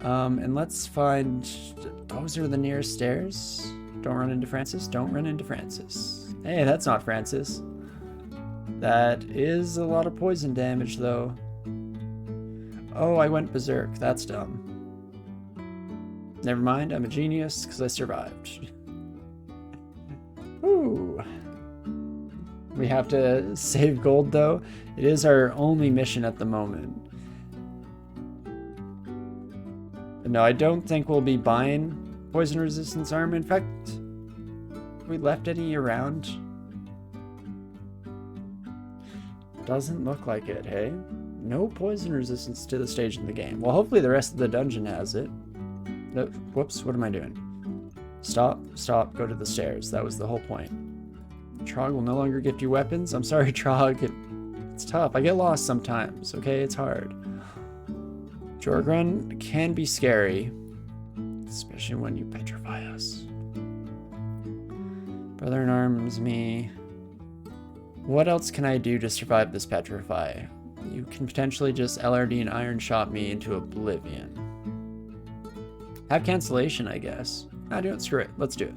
And let's find... Those are the nearest stairs. Don't run into Francis. Don't run into Francis. Hey, that's not Francis. That is a lot of poison damage, though. Oh, I went berserk. That's dumb. Never mind, I'm a genius, because I survived. Ooh. We have to save gold, though. It is our only mission at the moment. But no, I don't think we'll be buying poison resistance armor. In fact, have we left any around? Doesn't look like it, hey? No poison resistance to the stage in the game. Well, hopefully the rest of the dungeon has it. No, whoops, what am I doing? Stop, stop, go to the stairs. That was the whole point. Trog will no longer gift you weapons. I'm sorry, Trog. It's tough. I get lost sometimes, okay? It's hard. Jorgrun can be scary, especially when you petrify us. Brother in arms me. What else can I do to survive this petrify? You can potentially just LRD and iron shot me into oblivion. Have cancellation, I guess. I do it. Screw it. Let's do it.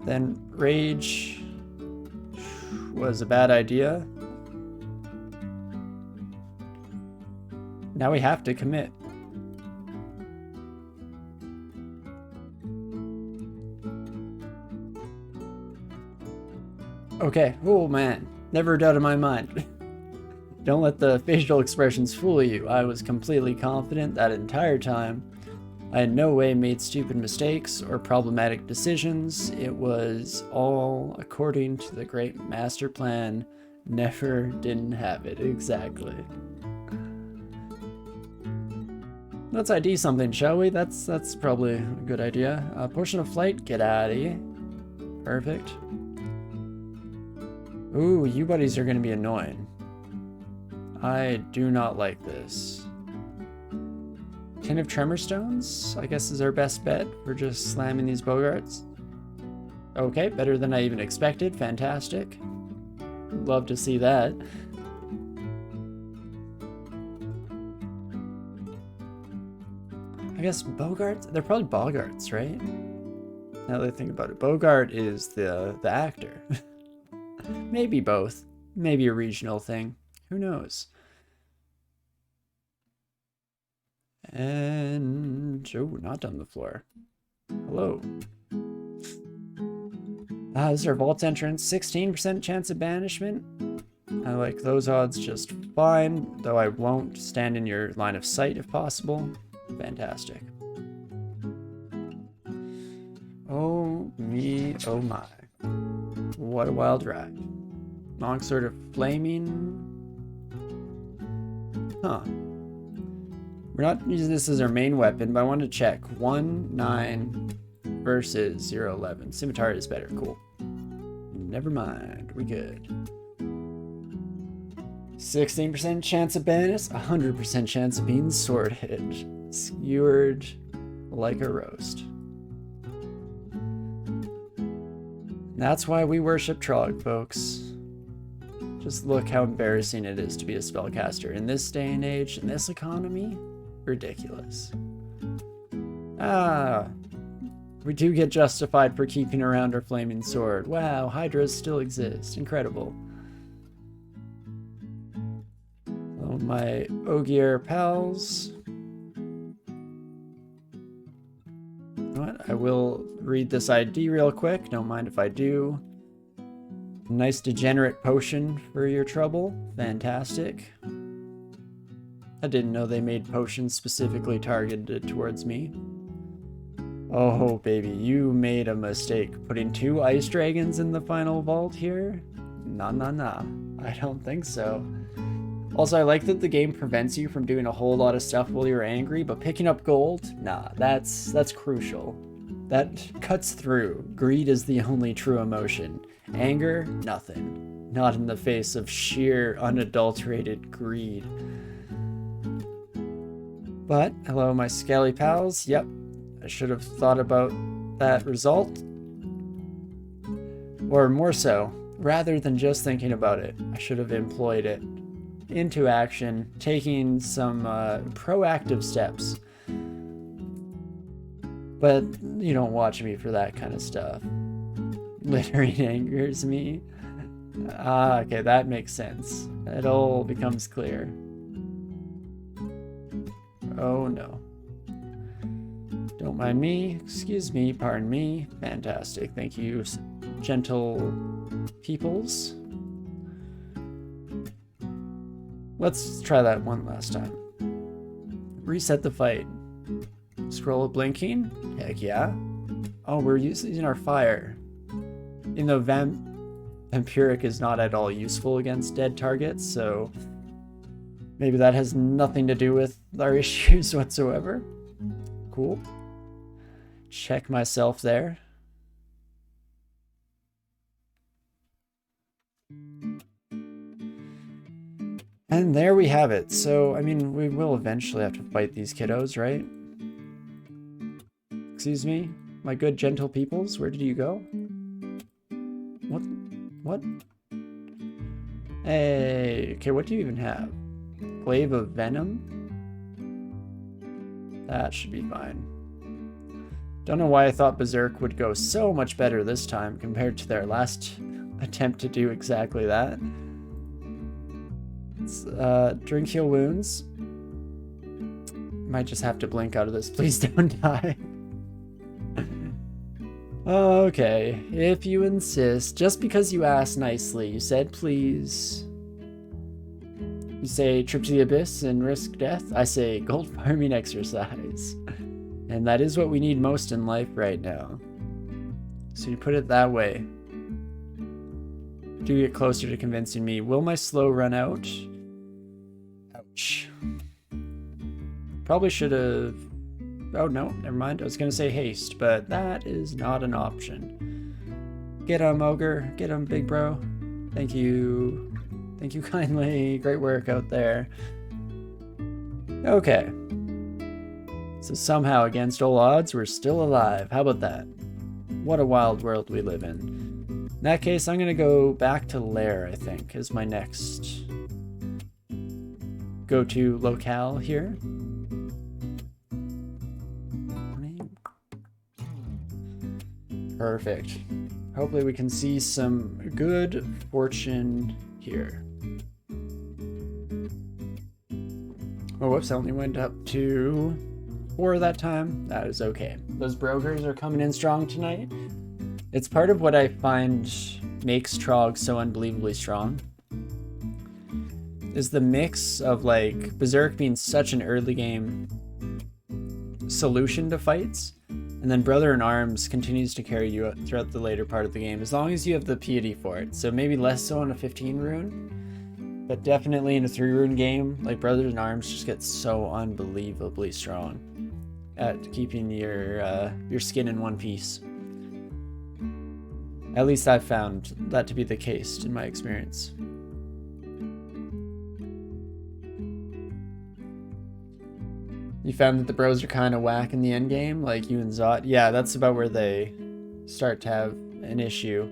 Then rage was a bad idea. Now we have to commit. Okay. Oh man. Never a doubt in my mind. Don't let the facial expressions fool you. I was completely confident that entire time. I in no way made stupid mistakes or problematic decisions. It was all according to the great master plan. Never didn't have it. Exactly. Let's ID something, shall we? That's probably a good idea. Portion of flight. Get out of here. Perfect. Ooh, you buddies are going to be annoying. I do not like this. Tin of Tremor Stones, I guess, is our best bet for just slamming these Bogarts. Okay, better than I even expected. Fantastic. Love to see that. I guess Bogarts? They're probably Bogarts, right? Now that I think about it. Bogart is the actor. Maybe both. Maybe a regional thing. Who knows? And... oh, not on the floor. Hello. This is our vault entrance. 16% chance of banishment. I like those odds just fine, though I won't stand in your line of sight if possible. Fantastic. Oh me, oh my. What a wild ride. Long sort of flaming. Huh. We're not using this as our main weapon, but I want to check. 1-9 versus 0-11. Scimitar is better. Cool. Never mind. We good. 16% chance of banish. 100% chance of being sword hit. Skewered like a roast. That's why we worship Trog, folks. Just look how embarrassing it is to be a spellcaster in this day and age, in this economy. Ridiculous. We do get justified for keeping around our flaming sword. Wow, Hydras still exist. Incredible. Oh, my Ogier pals. What? I will read this ID real quick. Don't mind if I do. Nice degenerate potion for your trouble. Fantastic. I didn't know they made potions specifically targeted towards me. Oh, baby, you made a mistake putting 2 ice dragons in the final vault here? Nah. I don't think so. Also, I like that the game prevents you from doing a whole lot of stuff while you're angry, but picking up gold? Nah, that's crucial. That cuts through. Greed is the only true emotion. Anger? Nothing. Not in the face of sheer, unadulterated greed. But, hello my scaly pals. Yep, I should have thought about that result. Or more so, rather than just thinking about it, I should have employed it. into action, taking some proactive steps. But you don't watch me for that kind of stuff. Littering angers me. Ah, okay, that makes sense. It all becomes clear. Oh no. Don't mind me. Excuse me. Pardon me. Fantastic. Thank you, gentle peoples. Let's try that one last time. Reset the fight. Scroll blinking. Heck yeah. Oh, we're using our fire. Even though Vampiric is not at all useful against dead targets, so maybe that has nothing to do with our issues whatsoever. Cool. Check myself there. And there we have it. So, I mean, we will eventually have to fight these kiddos, right? Excuse me? My good gentle peoples, where did you go? What? Hey, okay, what do you even have? Glaive of Venom? That should be fine. Don't know why I thought Berserk would go so much better this time compared to their last attempt to do exactly that. It's, drink heal wounds. Might just have to blink out of this. Please don't die. Okay, if you insist. Just because you asked nicely, you said please. You say trip to the abyss and risk death. I say gold farming exercise. And that is what we need most in life right now. So you put it that way. Do get closer to convincing me. Will my slow run out? Ouch. Probably should have... Oh no, never mind. I was going to say haste, but that is not an option. Get him, Ogre. Get him, big bro. Thank you. Thank you kindly. Great work out there. Okay. So somehow, against all odds, we're still alive. How about that? What a wild world we live in. In that case, I'm going to go back to Lair, I think, as my next go-to locale here. Perfect. Hopefully we can see some good fortune here. Oh, whoops, I only went up to 4 that time. That is okay. Those brokers are coming in strong tonight. It's part of what I find makes Trog so unbelievably strong. Is the mix of like Berserk being such an early game solution to fights, and then Brother in Arms continues to carry you throughout the later part of the game, as long as you have the piety for it. So maybe less so in a 15 rune, but definitely in a 3 rune game, like Brother in Arms just gets so unbelievably strong at keeping your skin in one piece. At least I've found that to be the case in my experience. You found that the bros are kind of whack in the end game, like you and Zot? Yeah, that's about where they start to have an issue.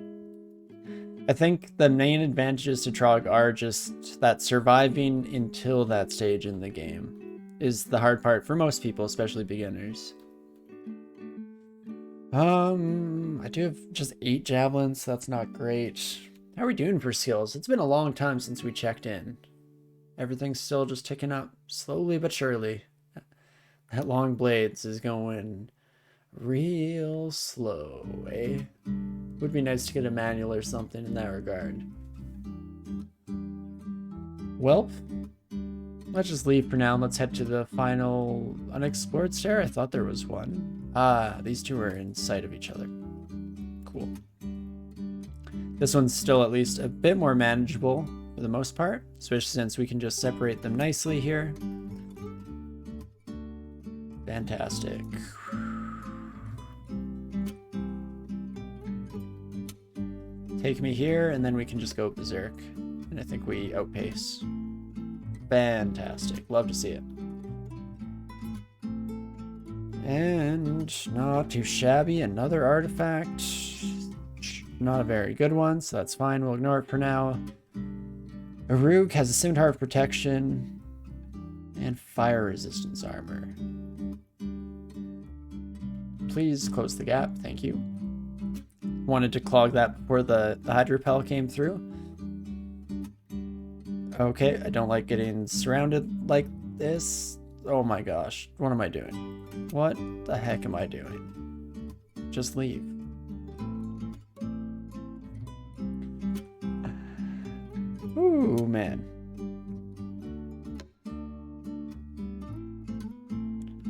I think the main advantages to Trog are just that surviving until that stage in the game is the hard part for most people, especially beginners. I do have just 8 javelins, so that's not great. How are we doing for skills? It's been a long time since we checked in. Everything's still just ticking up slowly but surely. That long blades is going real slow, eh? Would be nice to get a manual or something in that regard. Welp, let's just leave for now. Let's head to the final unexplored stair. I thought there was one. Ah, these two are in sight of each other. Cool. This one's still at least a bit more manageable for the most part, especially since we can just separate them nicely here. Fantastic. Take me here, and then we can just go berserk. And I think we outpace. Fantastic. Love to see it. And not too shabby. Another artifact. Not a very good one, so that's fine. We'll ignore it for now. Arug has a scimitar of protection and fire resistance armor. Please close the gap, thank you. Wanted to clog that before the hydropel came through. Okay, I don't like getting surrounded like this. Oh my gosh, what am I doing? What the heck am I doing? Just leave. Ooh, man.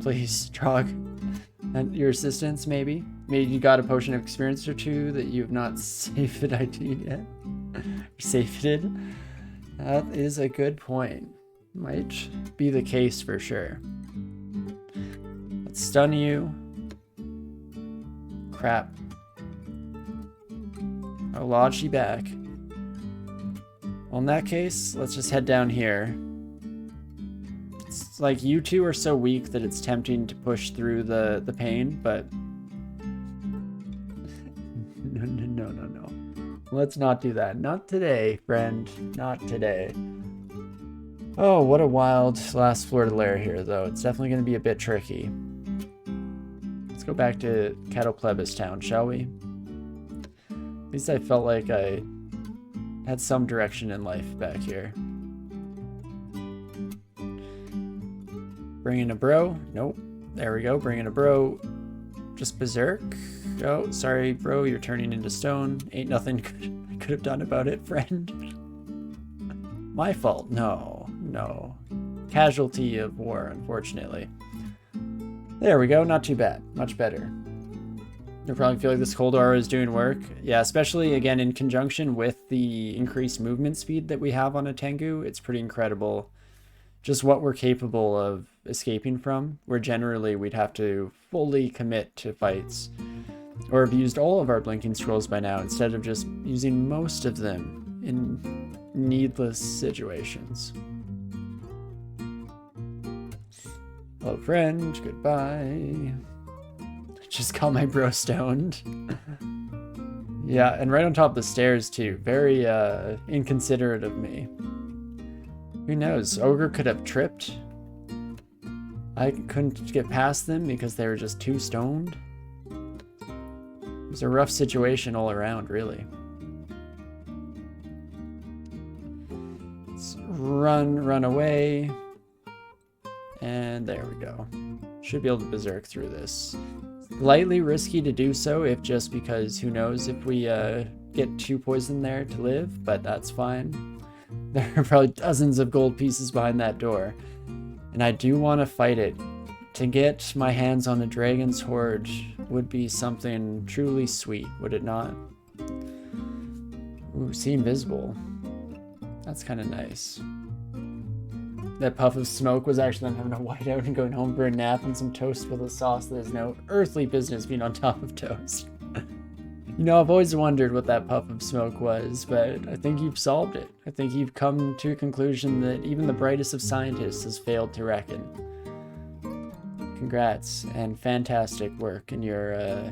Please, Trog. And your assistance, maybe? Maybe you got a potion of experience or two that you have not saved ID'd yet? Saved. That is a good point. Might be the case for sure. Let's stun you. Crap. I'll lodge you back. Well, in that case, let's just head down here. It's like you two are so weak that it's tempting to push through the pain, but no. Let's not do that. Not today, friend. Not today. Oh, what a wild last floor to lair here, though. It's definitely going to be a bit tricky. Let's go back to Catoplebis Town, shall we? At least I felt like I had some direction in life back here. Bring in a bro. Nope. There we go. Bring in a bro. Just berserk. Oh, sorry, bro. You're turning into stone. Ain't nothing I could have done about it, friend. My fault. No. Casualty of war, unfortunately. There we go. Not too bad. Much better. You probably feel like this cold aura is doing work. Yeah, especially, again, in conjunction with the increased movement speed that we have on a Tengu. It's pretty incredible just what we're capable of escaping from, where generally we'd have to fully commit to fights, or have used all of our blinking scrolls by now instead of just using most of them in needless situations. Hello, friend. Goodbye. Just call my bro stoned. Yeah, and right on top of the stairs too. Very inconsiderate of me. Who knows? Ogre could have tripped. I couldn't get past them because they were just too stoned. It was a rough situation all around, really. Let's run away. And there we go. Should be able to berserk through this. Slightly risky to do so, if just because who knows if we get 2 poison there to live, but that's fine. There are probably dozens of gold pieces behind that door. And I do want to fight it. To get my hands on the dragon's hoard would be something truly sweet, would it not? Ooh, see invisible. That's kind of nice. That puff of smoke was actually them having a whiteout and going home for a nap and some toast with a sauce that has no earthly business being on top of toast. You know, I've always wondered what that puff of smoke was, but I think you've solved it. I think you've come to a conclusion that even the brightest of scientists has failed to reckon. Congrats, and fantastic work in your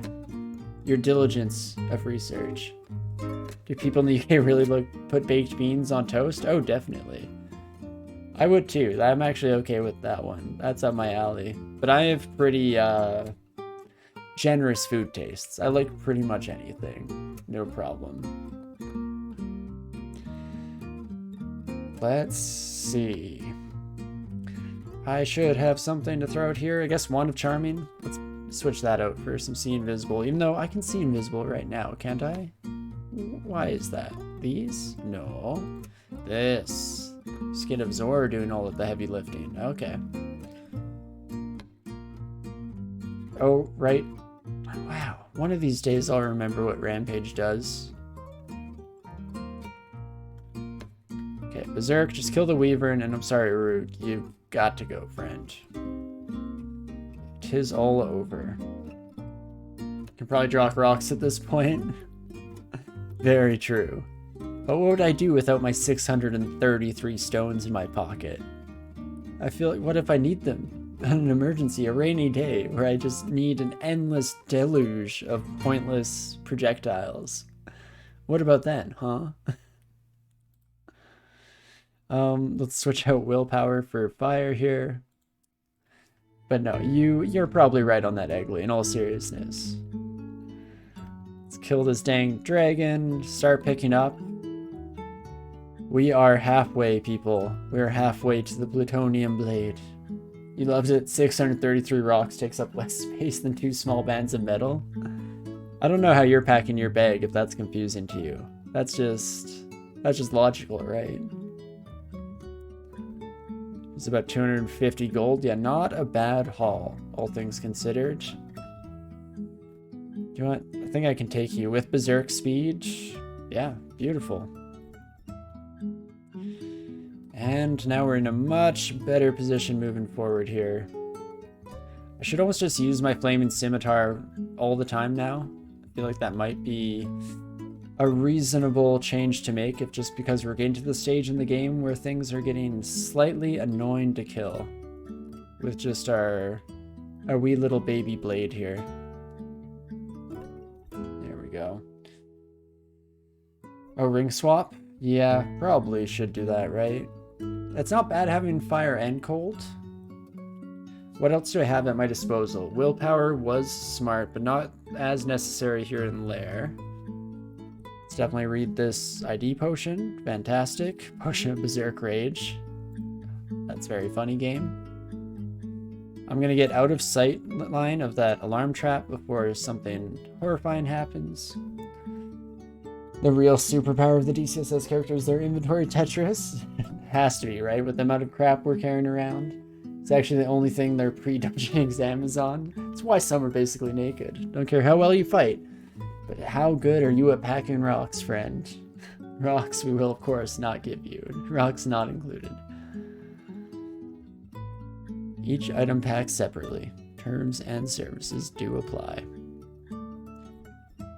diligence of research. Do people in the UK really put baked beans on toast? Oh, definitely. I would too. I'm actually okay with that one. That's up my alley. But I have pretty generous food tastes. I like pretty much anything. No problem. Let's see. I should have something to throw out here. I guess Wand of Charming. Let's switch that out for some See Invisible. Even though I can see invisible right now, can't I? Why is that? These? No. This. Skin of Zor doing all of the heavy lifting. Okay. Oh, right. Wow. One of these days I'll remember what Rampage does. Okay, Berserk, just kill the Wyvern, and I'm sorry, Uruk, you've got to go, friend. 'Tis all over. Can probably draw rocks at this point. Very true. But what would I do without my 633 stones in my pocket? I feel like, what if I need them? An emergency, a rainy day, where I just need an endless deluge of pointless projectiles. What about then, huh? Let's switch out willpower for fire here. But no, you're probably right on that, Eggly, in all seriousness. Let's kill this dang dragon, start picking up. We are halfway, people. We're halfway to the plutonium blade. You loved it. 633 rocks takes up less space than 2 small bands of metal. I don't know how you're packing your bag if that's confusing to you. That's just logical, right? It's about 250 gold. Yeah, not a bad haul, all things considered. Do you want? I think I can take you with berserk speed. Yeah, beautiful. And now we're in a much better position moving forward here. I should almost just use my flaming scimitar all the time now. I feel like that might be a reasonable change to make, if just because we're getting to the stage in the game where things are getting slightly annoying to kill with just our wee little baby blade here. There we go. Oh, ring swap? Yeah, probably should do that, right? It's not bad having fire and cold. What else do I have at my disposal? Willpower was smart, but not as necessary here in Lair. Let's definitely read this ID potion. Fantastic. Potion of Berserk Rage. That's very funny, game. I'm gonna get out of sight line of that alarm trap before something horrifying happens. The real superpower of the DCSS character is their inventory Tetris. Has to be, right? With the amount of crap we're carrying around. It's actually the only thing their pre-dungeon exam is on. It's why some are basically naked. Don't care how well you fight. But how good are you at packing rocks, friend? Rocks we will, of course, not give you. Rocks not included. Each item packed separately. Terms and services do apply.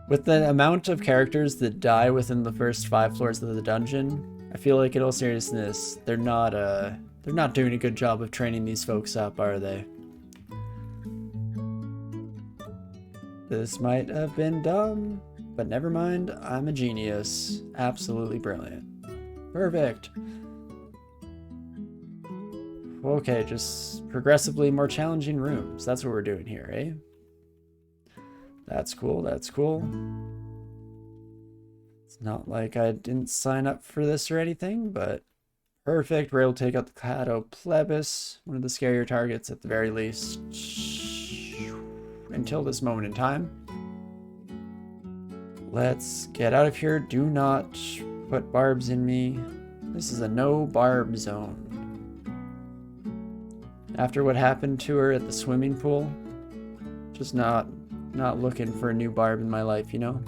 With the amount of characters that die within the first 5 floors of the dungeon, I feel like in all seriousness, they're not doing a good job of training these folks up, are they? This might have been dumb, but never mind, I'm a genius. Absolutely brilliant. Perfect. Okay, just progressively more challenging rooms. That's what we're doing here, eh? That's cool, that's cool. It's not like I didn't sign up for this or anything, but perfect. We're able to take out the Cato Plebis, one of the scarier targets at the very least. Until this moment in time. Let's get out of here. Do not put barbs in me. This is a no barb zone. After what happened to her at the swimming pool, just not looking for a new barb in my life, you know?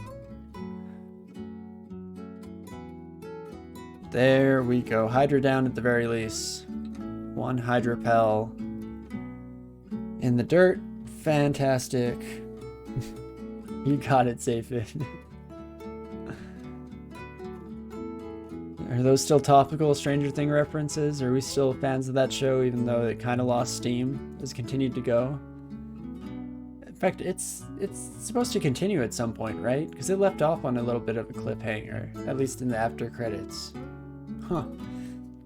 There we go. Hydra down at the very least. 1 Hydropel in the dirt. Fantastic. You got it, Safin. Are those still topical Stranger Thing references? Are we still fans of that show even though it kind of lost steam? Has continued to go? In fact, it's supposed to continue at some point, right? Because it left off on a little bit of a cliffhanger, at least in the after credits. Huh.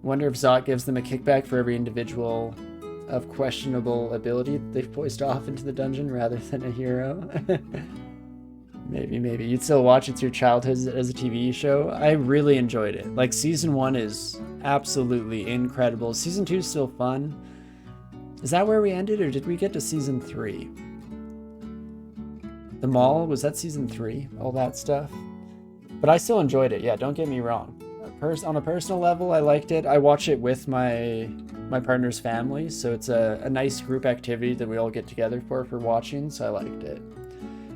Wonder if Zot gives them a kickback for every individual of questionable ability they've voiced off into the dungeon rather than a hero. Maybe. You'd still watch It's Your Childhood as a TV show. I really enjoyed it. Like, season 1 is absolutely incredible. Season 2 is still fun. Is that where we ended, or did we get to season 3? The Mall, was that season 3? All that stuff? But I still enjoyed it, yeah, don't get me wrong. On a personal level, I liked it. I watch it with my partner's family, so it's a nice group activity that we all get together for watching, so I liked it.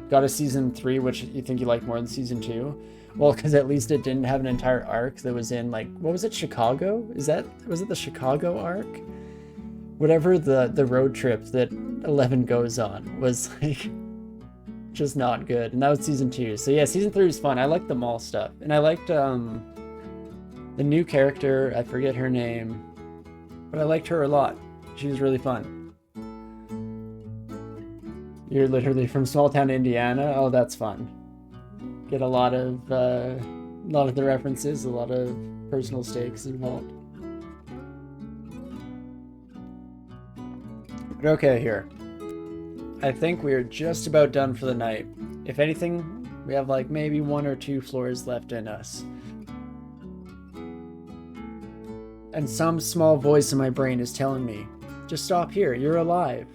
Got a season 3, which you think you like more than season 2? Well, because at least it didn't have an entire arc that was in, like, what was it, Chicago? Was it the Chicago arc? Whatever the road trip that 11 goes on was, like, just not good. And that was season 2. So yeah, season 3 was fun. I liked the mall stuff. And I liked the new character, I forget her name, but I liked her a lot. She was really fun. You're literally from small town Indiana? Oh, that's fun. Get a lot of the references, a lot of personal stakes involved. Okay, here. I think we are just about done for the night. If anything, we have like maybe 1 or 2 floors left in us. And some small voice in my brain is telling me, just stop here, you're alive.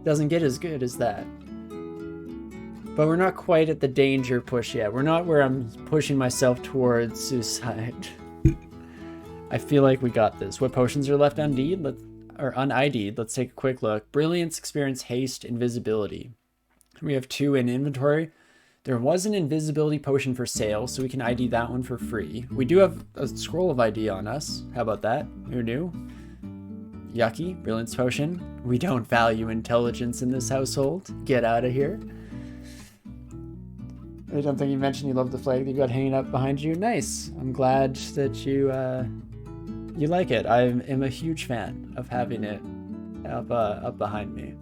Doesn't get as good as that. But we're not quite at the danger push yet. We're not where I'm pushing myself towards suicide. I feel like we got this. What potions are left unID'd? Let's take a quick look. Brilliance, Experience, Haste, Invisibility. We have 2 in inventory. There was an invisibility potion for sale, so we can ID that one for free. We do have a scroll of ID on us. How about that? Who knew? Yucky. Brilliance potion. We don't value intelligence in this household. Get out of here. I don't think you mentioned you love the flag that you got hanging up behind you. Nice. I'm glad that you like it. I am a huge fan of having it up behind me.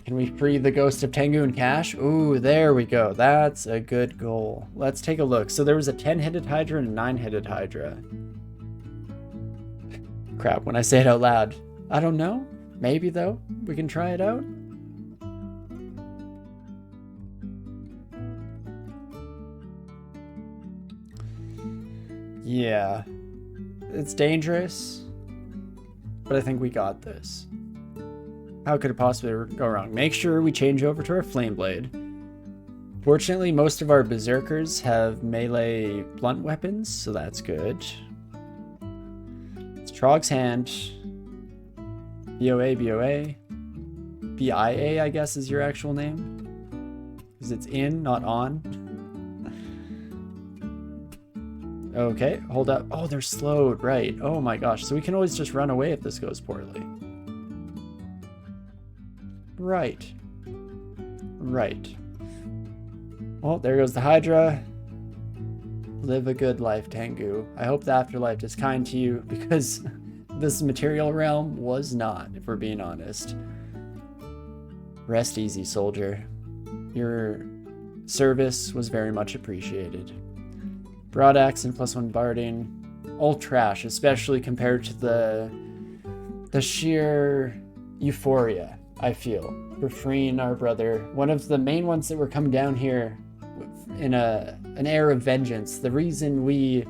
Can we free the ghost of Tengu and Cash? Ooh, there we go. That's a good goal. Let's take a look. So there was a 10-headed Hydra and a 9-headed Hydra. Crap, when I say it out loud. I don't know. Maybe, though. We can try it out. Yeah. It's dangerous. But I think we got this. How could it possibly go wrong? Make sure we change over to our Flame Blade. Fortunately, most of our Berserkers have melee blunt weapons, so that's good. It's Trog's Hand. BOA, BOA. BIA, I guess, is your actual name. Because it's in, not on. Okay, hold up. Oh, they're slowed, right. Oh my gosh, so we can always just run away if this goes poorly. Right. Right. Well, there goes the Hydra. Live a good life, Tengu. I hope the afterlife is kind to you, because this material realm was not, if we're being honest. Rest easy, soldier. Your service was very much appreciated. Broadaxe and +1 barding. All trash, especially compared to the sheer euphoria I feel for freeing our brother. One of the main ones that were coming down here in an air of vengeance. The reason we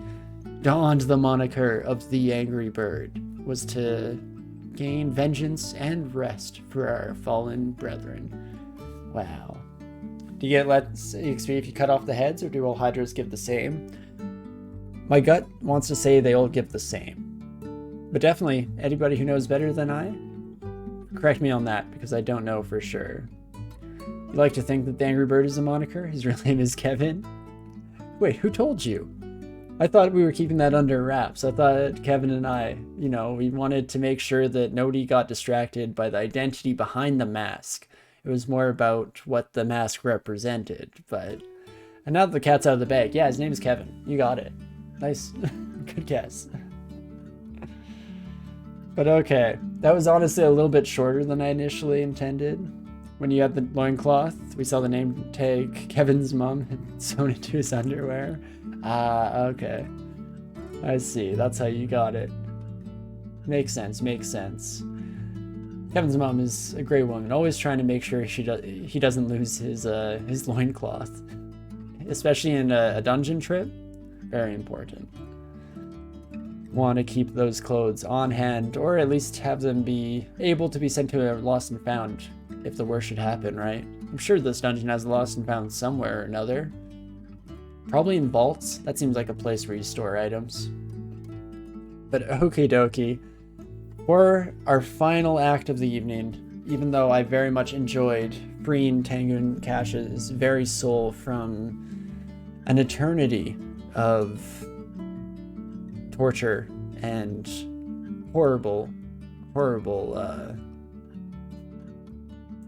donned the moniker of the Angry Bird was to gain vengeance and rest for our fallen brethren. Wow. Do you get less XP if you cut off the heads, or do all Hydras give the same? My gut wants to say they all give the same. But definitely, anybody who knows better than I, correct me on that, because I don't know for sure. You like to think that the Angry Bird is a moniker? His real name is Kevin? Wait, who told you? I thought we were keeping that under wraps. I thought Kevin and I, we wanted to make sure that nobody got distracted by the identity behind the mask. It was more about what the mask represented, but... And now that the cat's out of the bag, yeah, his name is Kevin. You got it. Nice. Good guess. But okay, that was honestly a little bit shorter than I initially intended. When you had the loincloth, we saw the name tag Kevin's mom had sewn into his underwear. Ah, okay. I see, that's how you got it. Makes sense, makes sense. Kevin's mom is a great woman, always trying to make sure he doesn't lose his loincloth. Especially in a dungeon trip, very important. Want to keep those clothes on hand, or at least have them be able to be sent to a lost and found if the worst should happen, right? I'm sure this dungeon has a lost and found somewhere or another. Probably in vaults. That seems like a place where you store items. But okie dokie. For our final act of the evening, even though I very much enjoyed freeing Tengu and Cash's very soul from an eternity of torture and horrible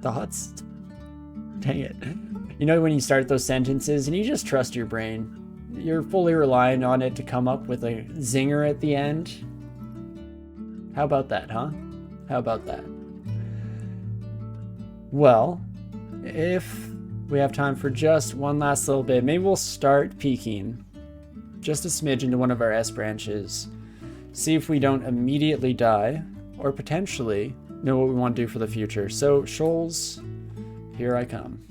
thoughts. Dang it. When you start those sentences and you just trust your brain, you're fully relying on it to come up with a zinger at the end. How about that, huh? How about that? Well, if we have time for just one last little bit, maybe we'll start peeking just a smidge into one of our S branches see if we don't immediately die, or potentially know what we want to do for the future. So, Shoals, here I come.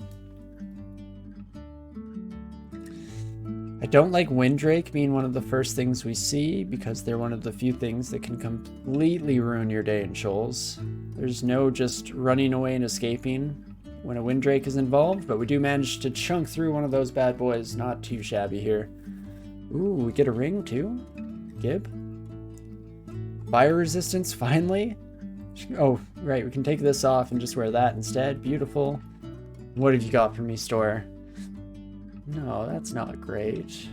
I don't like Windrake being one of the first things we see, because they're one of the few things that can completely ruin your day in Shoals. There's no just running away and escaping when a Windrake is involved, but we do manage to chunk through one of those bad boys. Not too shabby here. Ooh, we get a ring too? Gib? Fire resistance, finally? Oh, right, we can take this off and just wear that instead. Beautiful. What have you got for me, store? No, that's not great.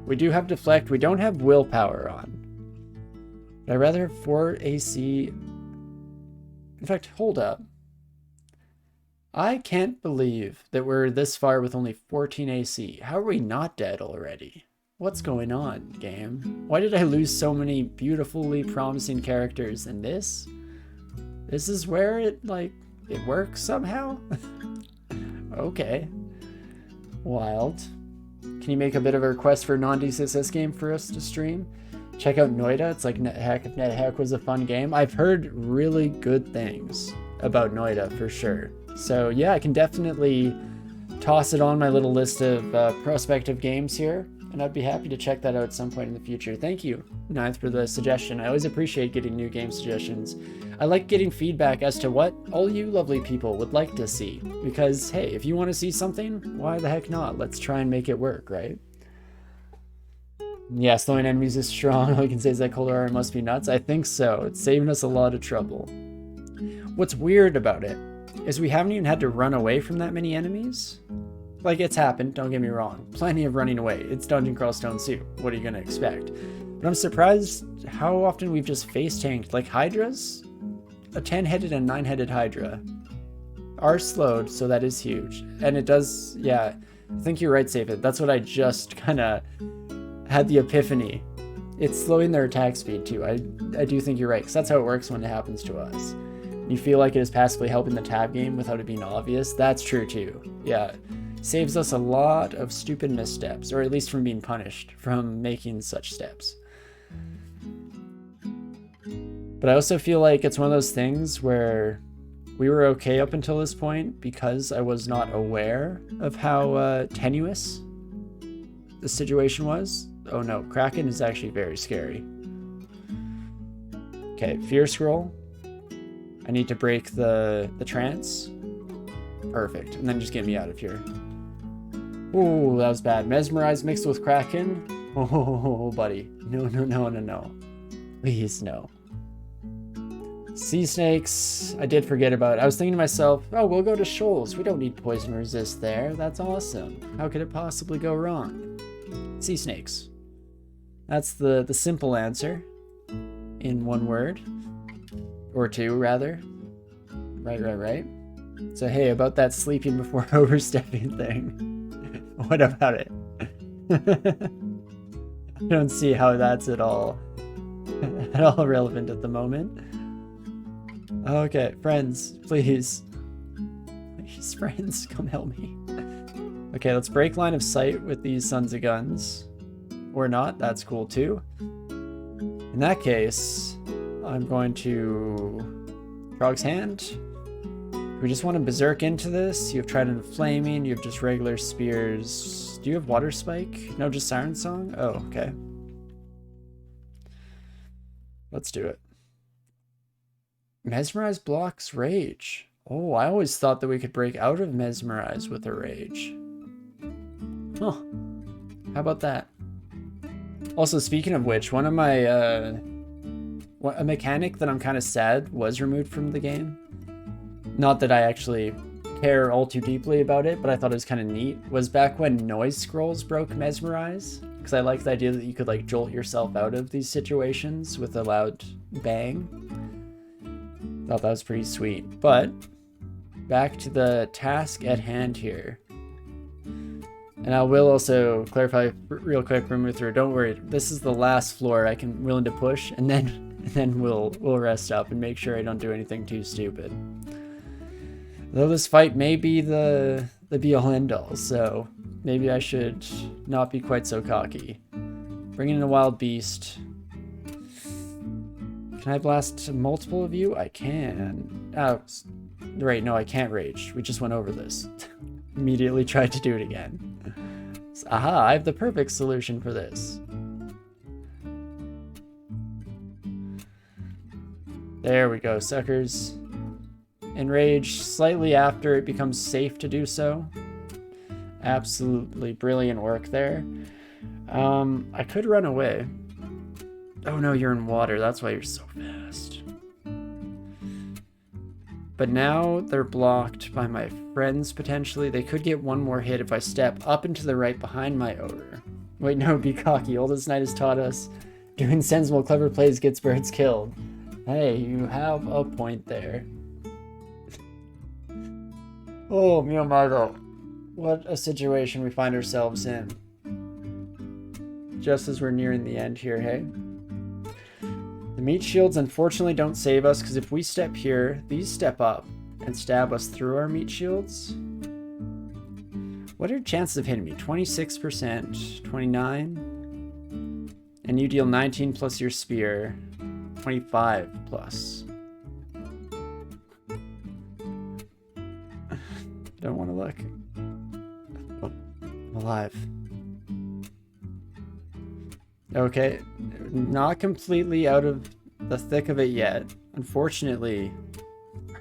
We do have deflect. We don't have willpower on. But I'd rather have 4 AC. In fact, hold up. I can't believe that we're this far with only 14 AC. How are we not dead already? What's going on, game? Why did I lose so many beautifully promising characters in this? This is where it works somehow? Okay. Wild. Can you make a bit of a request for a non-DCSS game for us to stream? Check out Noida. It's like Nethack if Nethack was a fun game. I've heard really good things about Noida for sure. So yeah, I can definitely toss it on my little list of prospective games here, and I'd be happy to check that out at some point in the future. Thank you, Ninth, for the suggestion. I always appreciate getting new game suggestions. I like getting feedback as to what all you lovely people would like to see, because hey, if you want to see something, why the heck not? Let's try and make it work, right? Yeah, slowing enemies is strong. All you can say is that Cold Armor must be nuts. I think so. It's saving us a lot of trouble. What's weird about it is we haven't even had to run away from that many enemies. Like, it's happened, don't get me wrong. Plenty of running away. It's Dungeon Crawl Stone Soup. What are you gonna expect? But I'm surprised how often we've just face tanked. Like Hydras? A 10-headed and 9-headed Hydra are slowed, so that is huge. And it does, yeah, I think you're right, Save It. That's what I just kinda had the epiphany. It's slowing their attack speed too. I do think you're right, because that's how it works when it happens to us. You feel like it is passively helping the tab game without it being obvious. That's true too. Yeah. Saves us a lot of stupid missteps, or at least from being punished from making such steps. But I also feel like it's one of those things where we were okay up until this point because I was not aware of how tenuous the situation was. Oh no, Kraken is actually very scary. Okay, Fear Scroll. I need to break the trance. Perfect, and then just get me out of here. Ooh, that was bad. Mesmerize mixed with Kraken? Oh, buddy. No, no, no, no, no. Please, no. Sea snakes, I did forget about it. I was thinking to myself, oh, we'll go to Shoals. We don't need poison resist there. That's awesome. How could it possibly go wrong? Sea snakes. That's the simple answer in one word. Or two, rather. Right. So, hey, about that sleeping before overstepping thing. What about it? I don't see how that's at all relevant at the moment. Okay, friends, please. Please, friends, come help me. Okay, let's break line of sight with these sons of guns. Or not, that's cool too. In that case, I'm going to Trog's Hand. We just want to berserk into this. You have Trident of Flaming, you have just regular spears. Do you have Water Spike? No, just Siren Song? Oh, okay. Let's do it. Mesmerize blocks Rage. Oh, I always thought that we could break out of Mesmerize with a Rage. Oh, how about that? Also, speaking of which, one of my, a mechanic that I'm kind of sad was removed from the game. Not that I actually care all too deeply about it, but I thought it was kind of neat, was back when noise scrolls broke Mesmerize. Because I liked the idea that you could like jolt yourself out of these situations with a loud bang. Thought that was pretty sweet. But back to the task at hand here. And I will also clarify real quick, remove through. Don't worry, this is the last floor I can willing to push, and then we'll rest up and make sure I don't do anything too stupid. Though this fight may be the be-all end-all, so maybe I should not be quite so cocky. Bringing in a wild beast. Can I blast multiple of you? I can. Oh, right, no, I can't rage. We just went over this. Immediately tried to do it again. So, aha, I have the perfect solution for this. There we go, suckers. Enrage slightly after it becomes safe to do so. Absolutely brilliant work there. I could run away. Oh no, you're in water. That's why you're so fast. But now they're blocked by my friends, potentially. They could get one more hit if I step up and to the right behind my odor. Wait, no, be cocky. Oldest Knight has taught us doing sensible, clever plays gets birds killed. Hey, you have a point there. Oh, mio mago. What a situation we find ourselves in. Just as we're nearing the end here, hey? The meat shields unfortunately don't save us, because if we step here, these step up and stab us through our meat shields. What are your chances of hitting me? 26%, 29, and you deal 19 plus your spear, 25 plus. Don't want to look. Oh, I'm alive. Okay, not completely out of the thick of it yet. Unfortunately,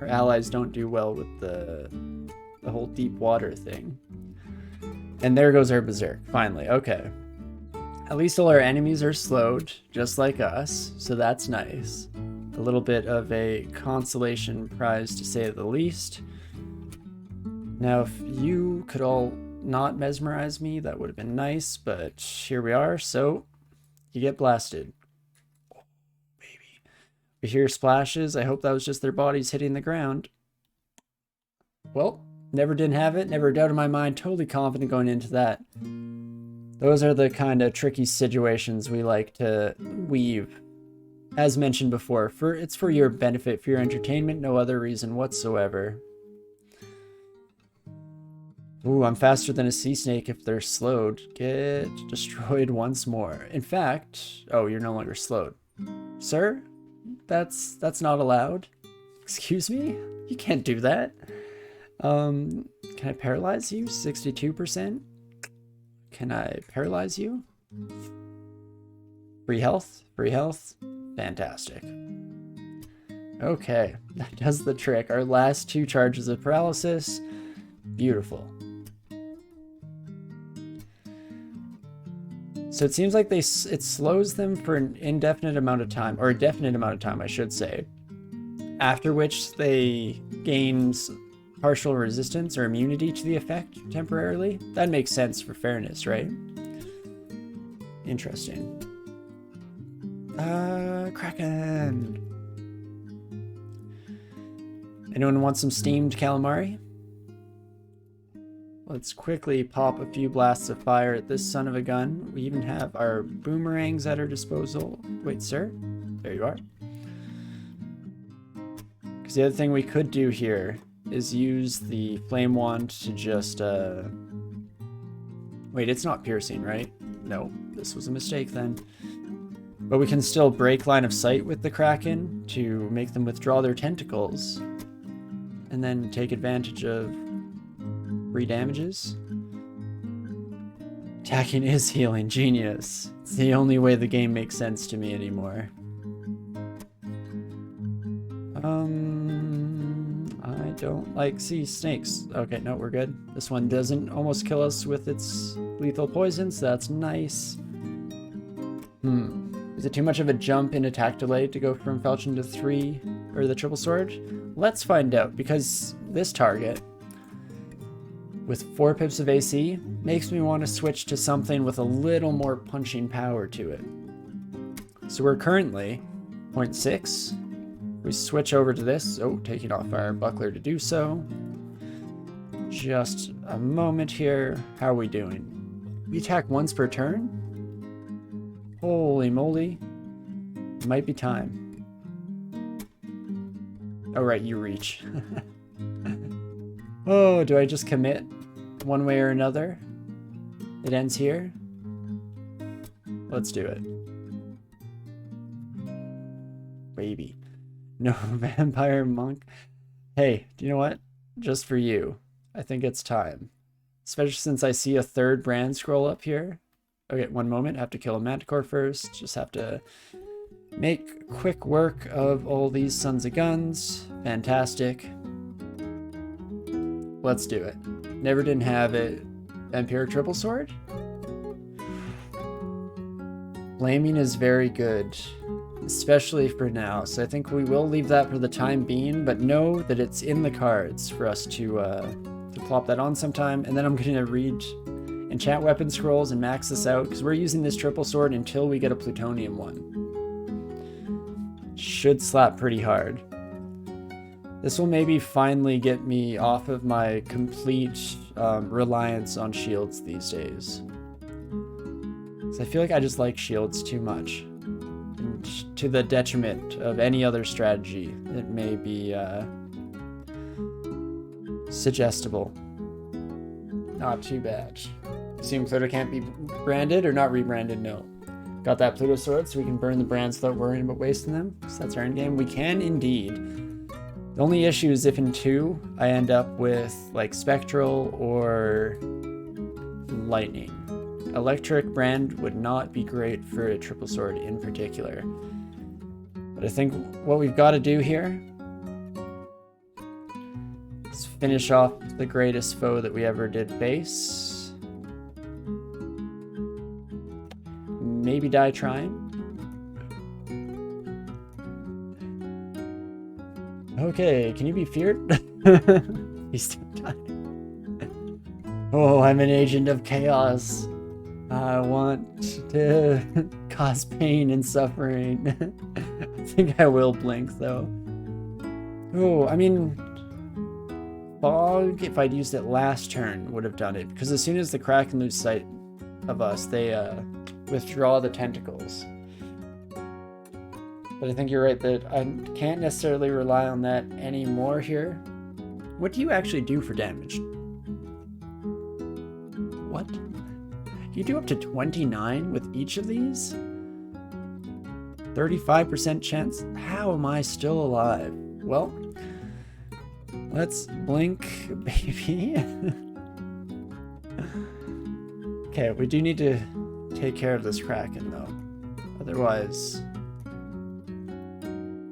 our allies don't do well with the whole deep water thing. And there goes our berserk, finally. Okay. At least all our enemies are slowed, just like us, so that's nice. A little bit of a consolation prize, to say the least. Now, if you could all not mesmerize me, that would have been nice, but here we are, so you get blasted. Oh, baby. We hear splashes. I hope that was just their bodies hitting the ground. Well, never didn't have it, never a doubt in my mind, totally confident going into that. Those are the kind of tricky situations we like to weave. As mentioned before, it's for your benefit, for your entertainment, no other reason whatsoever. Ooh, I'm faster than a sea snake if they're slowed. Get destroyed once more. In fact, oh, you're no longer slowed. Sir? That's not allowed. Excuse me? You can't do that. Can I paralyze you? 62%? Can I paralyze you? Free health? Free health? Fantastic. Okay, that does the trick. Our last 2 charges of paralysis. Beautiful. So it seems like it slows them for an indefinite amount of time, or a definite amount of time, I should say. After which they gain partial resistance or immunity to the effect temporarily. That makes sense for fairness, right? Interesting. Kraken. Anyone want some steamed calamari? Let's quickly pop a few blasts of fire at this son of a gun. We even have our boomerangs at our disposal. Wait, sir? There you are. Because the other thing we could do here is use the flame wand to just, Wait, it's not piercing, right? No, this was a mistake then. But we can still break line of sight with the Kraken to make them withdraw their tentacles. And then take advantage of free damages. Attacking is healing. Genius. It's the only way the game makes sense to me anymore. I don't like sea snakes. Okay, no, we're good. This one doesn't almost kill us with its lethal poisons. So that's nice. Is it too much of a jump in attack delay to go from Falchion to 3 or the triple sword? Let's find out, because this target with 4 pips of AC makes me want to switch to something with a little more punching power to it. So we're currently 0.6. We switch over to this. Oh, taking off our buckler to do so. Just a moment here. How are we doing? We attack once per turn? Holy moly. It might be time. Oh, right, you reach. Oh, do I just commit one way or another? It ends here? Let's do it. baby. No vampire monk. Hey, do you know what? Just for you, I think it's time. Especially since I see a third brand scroll up here. Okay, one moment. I have to kill a manticore first. Just have to make quick work of all these sons of guns. Fantastic. Let's do it. Never didn't have it. Vampiric triple sword? Flaming is very good, especially for now. So I think we will leave that for the time being, but know that it's in the cards for us to plop that on sometime. And then I'm going to read enchant weapon scrolls and max this out because we're using this triple sword until we get a plutonium one. Should slap pretty hard. This will maybe finally get me off of my complete reliance on shields these days. So I feel like I just like shields too much. And to the detriment of any other strategy that may be suggestible. Not too bad. Assume Pluto can't be branded or not rebranded? No. Got that Pluto sword so we can burn the brands without worrying about wasting them. So that's our endgame. We can indeed. The only issue is if in 2 I end up with like Spectral or Lightning. Electric brand would not be great for a triple sword in particular. But I think what we've got to do here is finish off the greatest foe that we ever did base. Maybe die trying. Okay, can you be feared? He's still dying. Oh, I'm an agent of chaos. I want to cause pain and suffering. I think I will blink though. Oh, I mean, Fog, if I'd used it last turn, would have done it. Because as soon as the Kraken lose sight of us, they withdraw the tentacles. But I think you're right that I can't necessarily rely on that anymore here. What do you actually do for damage? What? You do up to 29 with each of these? 35% chance? How am I still alive? Well, let's blink, baby. Okay, we do need to take care of this Kraken, though. Otherwise,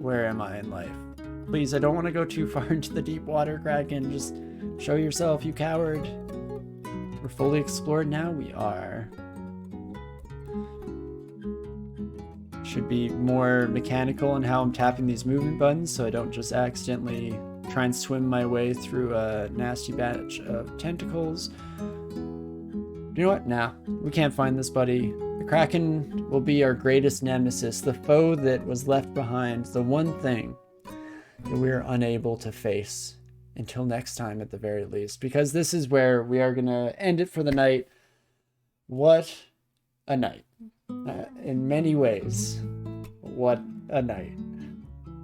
where am I in life? Please, I don't want to go too far into the deep water, Kraken. Just show yourself, you coward. We're fully explored now? We are. Should be more mechanical in how I'm tapping these movement buttons so I don't just accidentally try and swim my way through a nasty batch of tentacles. You know what? Nah, we can't find this buddy. The Kraken will be our greatest nemesis, the foe that was left behind, the one thing that we're unable to face. Until next time, at the very least, because this is where we are going to end it for the night. What a night. In many ways, what a night.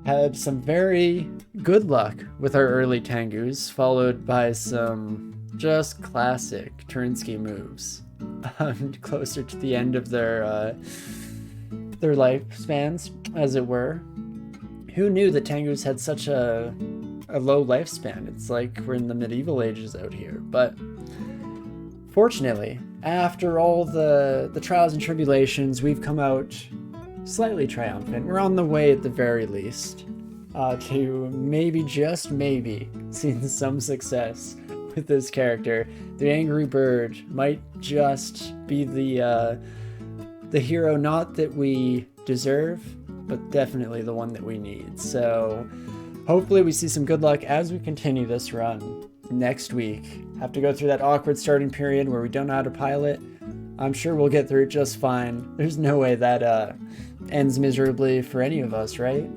Had some very good luck with our early Tengus, followed by some just classic Torinski moves. Closer to the end of their lifespans, as it were. Who knew that Tengus had such a low lifespan? It's like we're in the medieval ages out here. But fortunately, after all the trials and tribulations, we've come out slightly triumphant. We're on the way at the very least to maybe, just maybe, seeing some success with this character. The Angry Bird might just be the hero, not that we deserve, but definitely the one that we need. So hopefully we see some good luck as we continue this run next week. Have to go through that awkward starting period where we don't know how to pilot. I'm sure we'll get through it just fine. There's no way that ends miserably for any of us, right?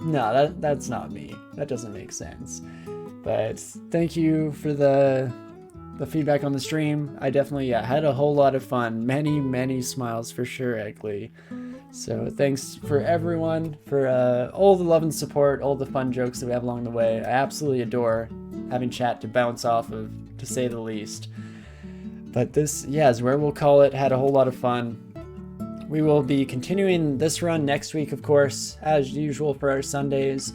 No, that's not me. That doesn't make sense. But thank you for the feedback on the stream. I definitely had a whole lot of fun. Many smiles for sure, Eggley. So thanks for everyone for all the love and support, all the fun jokes that we have along the way. I absolutely adore having chat to bounce off of, to say the least. But this, is where we'll call it. Had a whole lot of fun. we will be continuing this run next week, of course, as usual for our Sundays.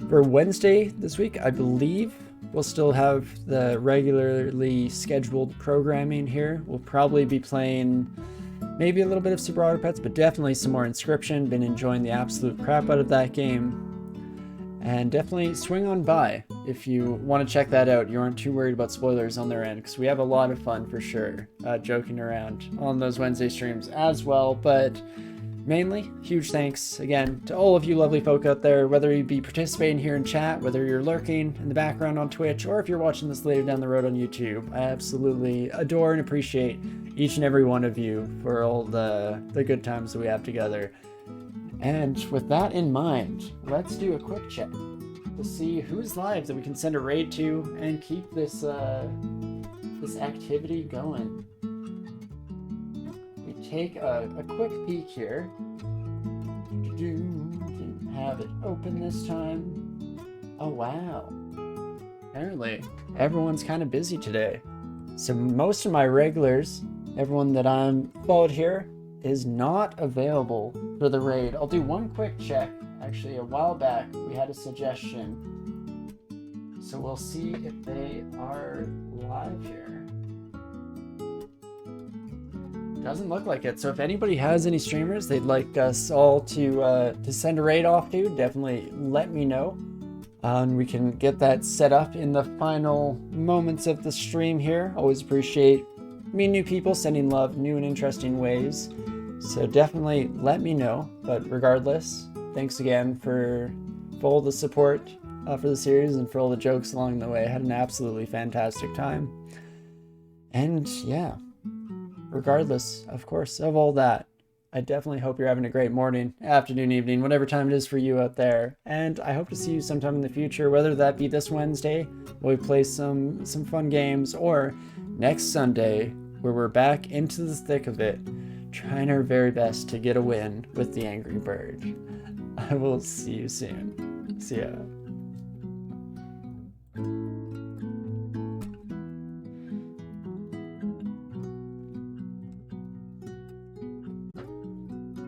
For Wednesday this week, I believe we'll still have the regularly scheduled programming here. We'll probably be playing maybe a little bit of Super Auto Pets, but definitely some more Inscription. Been enjoying the absolute crap out of that game. And definitely swing on by if you want to check that out. You aren't too worried about spoilers on their end, because we have a lot of fun for sure joking around on those Wednesday streams as well. But mainly, huge thanks again to all of you lovely folk out there, whether you be participating here in chat, whether you're lurking in the background on Twitch, or if you're watching this later down the road on YouTube. I absolutely adore and appreciate each and every one of you for all the good times that we have together. And with that in mind, let's do a quick check to see whose lives that we can send a raid to and keep this this activity going. We take a quick peek here. Didn't have it open this time. Oh wow. Apparently, everyone's kind of busy today. So most of my regulars, everyone that I'm followed here, is not available for the raid. I'll do one quick check. Actually, a while back, we had a suggestion. So we'll see if they are live here. Doesn't look like it. So if anybody has any streamers they'd like us all to send a raid off to, definitely let me know. And we can get that set up in the final moments of the stream here. Always appreciate meeting new people, sending love new and interesting ways. So definitely let me know. But regardless, thanks again for all the support for the series and for all the jokes along the way. I had an absolutely fantastic time. And yeah, regardless, of course, of all that, I definitely hope you're having a great morning, afternoon, evening, whatever time it is for you out there. And I hope to see you sometime in the future, whether that be this Wednesday, where we play some fun games, or next Sunday, where we're back into the thick of it, trying our very best to get a win with the Angry Bird. I will see you soon. See ya.